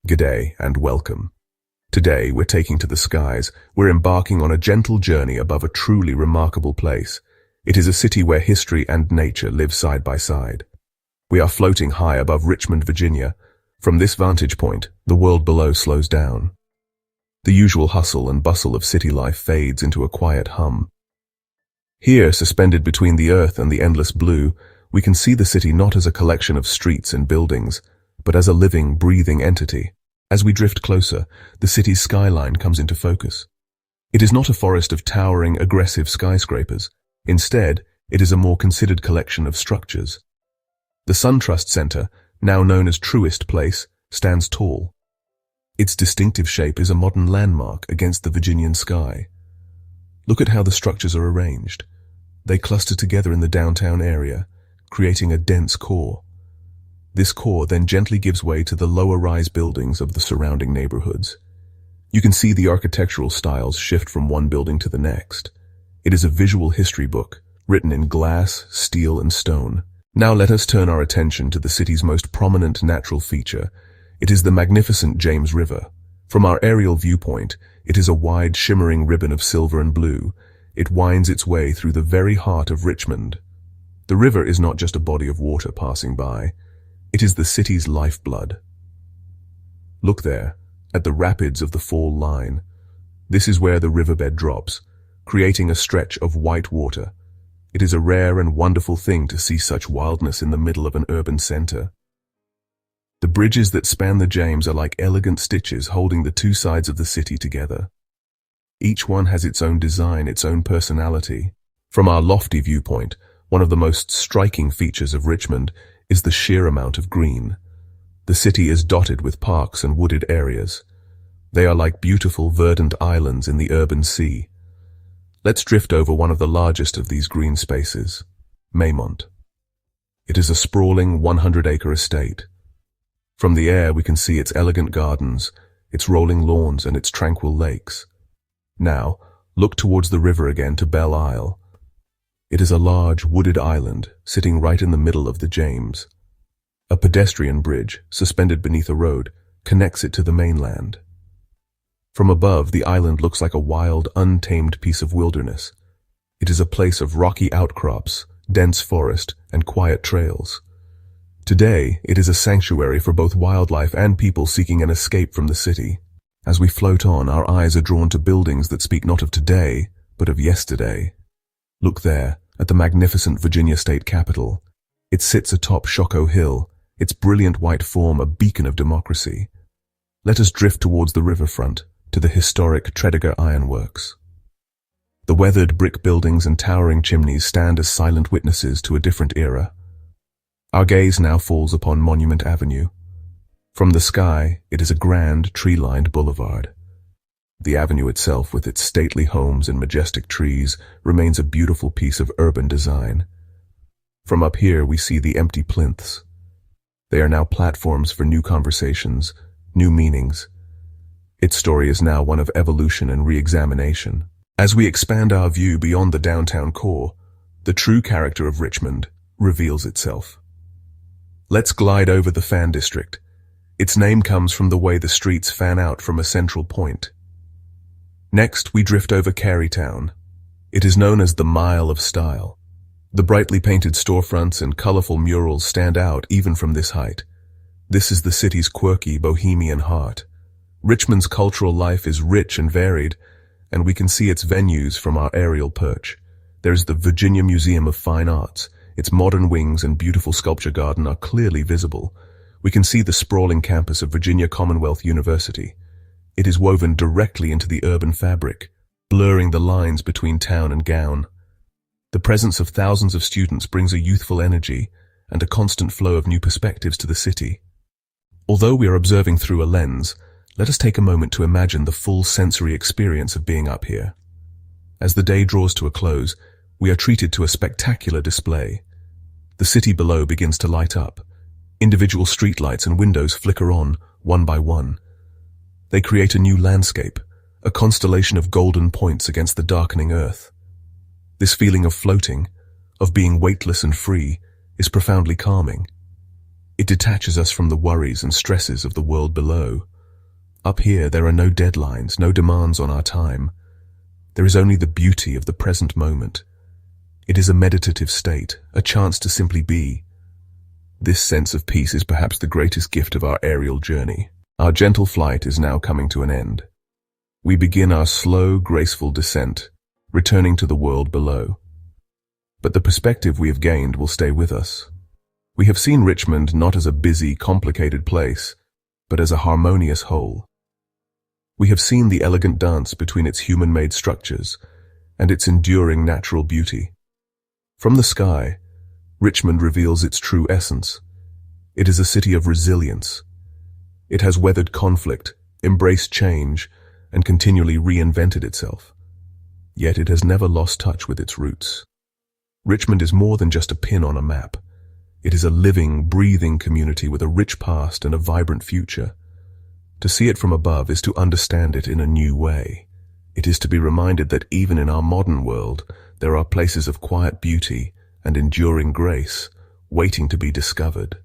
G'day and welcome. Today we're taking to the skies. We're embarking on a gentle journey above a truly remarkable place. It is a city where history and nature live side by side. We are floating high above Richmond, Virginia. From this vantage point, the world below slows down. The usual hustle and bustle of city life fades into a quiet hum. Here, suspended between the earth and the endless blue, we can see the city not as a collection of streets and buildings, but as a living, breathing entity. As we drift closer, the city's skyline comes into focus. It is not a forest of towering, aggressive skyscrapers. Instead, it is a more considered collection of structures. The SunTrust Center, now known as Truist Place, stands tall. Its distinctive shape is a modern landmark against the Virginian sky. Look at how the structures are arranged. They cluster together in the downtown area, creating a dense core. This core then gently gives way to the lower-rise buildings of the surrounding neighborhoods. You can see the architectural styles shift from one building to the next. It is a visual history book, written in glass, steel, and stone. Now let us turn our attention to the city's most prominent natural feature. It is the magnificent James River. From our aerial viewpoint, it is a wide, shimmering ribbon of silver and blue. It winds its way through the very heart of Richmond. The river is not just a body of water passing by. It is the city's lifeblood. Look there, at the rapids of the Fall Line. This is where the riverbed drops, creating a stretch of white water. It is a rare and wonderful thing to see such wildness in the middle of an urban center. The bridges that span the James are like elegant stitches holding the two sides of the city together. Each one has its own design, its own personality. From our lofty viewpoint, one of the most striking features of Richmond is the sheer amount of green. The city is dotted with parks and wooded areas. They are like beautiful verdant islands in the urban sea. Let's drift over one of the largest of these green spaces, Maymont. It is a sprawling 100-acre estate. From the air we can see its elegant gardens, its rolling lawns and its tranquil lakes. Now, look towards the river again to Belle Isle. It is a large, wooded island sitting right in the middle of the James. A pedestrian bridge, suspended beneath a road, connects it to the mainland. From above, the island looks like a wild, untamed piece of wilderness. It is a place of rocky outcrops, dense forest, and quiet trails. Today, it is a sanctuary for both wildlife and people seeking an escape from the city. As we float on, our eyes are drawn to buildings that speak not of today, but of yesterday. Look there, at the magnificent Virginia State Capitol. It sits atop Shockoe Hill, its brilliant white form a beacon of democracy. Let us drift towards the riverfront, to the historic Tredegar Ironworks. The weathered brick buildings and towering chimneys stand as silent witnesses to a different era. Our gaze now falls upon Monument Avenue. From the sky, it is a grand, tree-lined boulevard. The avenue itself, with its stately homes and majestic trees, remains a beautiful piece of urban design. From up here, we see the empty plinths. They are now platforms for new conversations, new meanings. Its story is now one of evolution and re-examination. As we expand our view beyond the downtown core, the true character of Richmond reveals itself. Let's glide over the Fan District. Its name comes from the way the streets fan out from a central point. Next, we drift over Carytown. It is known as the Mile of Style. The brightly painted storefronts and colorful murals stand out even from this height. This is the city's quirky, bohemian heart. Richmond's cultural life is rich and varied, and we can see its venues from our aerial perch. There is the Virginia Museum of Fine Arts. Its modern wings and beautiful sculpture garden are clearly visible. We can see the sprawling campus of Virginia Commonwealth University. It is woven directly into the urban fabric, blurring the lines between town and gown. The presence of thousands of students brings a youthful energy and a constant flow of new perspectives to the city. Although we are observing through a lens, let us take a moment to imagine the full sensory experience of being up here. As the day draws to a close, we are treated to a spectacular display. The city below begins to light up. Individual streetlights and windows flicker on, one by one. They create a new landscape, a constellation of golden points against the darkening earth. This feeling of floating, of being weightless and free, is profoundly calming. It detaches us from the worries and stresses of the world below. Up here, there are no deadlines, no demands on our time. There is only the beauty of the present moment. It is a meditative state, a chance to simply be. This sense of peace is perhaps the greatest gift of our aerial journey. Our gentle flight is now coming to an end. We begin our slow, graceful descent, returning to the world below. But the perspective we have gained will stay with us. We have seen Richmond not as a busy, complicated place, but as a harmonious whole. We have seen the elegant dance between its human-made structures and its enduring natural beauty. From the sky, Richmond reveals its true essence. It is a city of resilience. It has weathered conflict, embraced change, and continually reinvented itself. Yet it has never lost touch with its roots. Richmond is more than just a pin on a map. It is a living, breathing community with a rich past and a vibrant future. To see it from above is to understand it in a new way. It is to be reminded that even in our modern world, there are places of quiet beauty and enduring grace waiting to be discovered.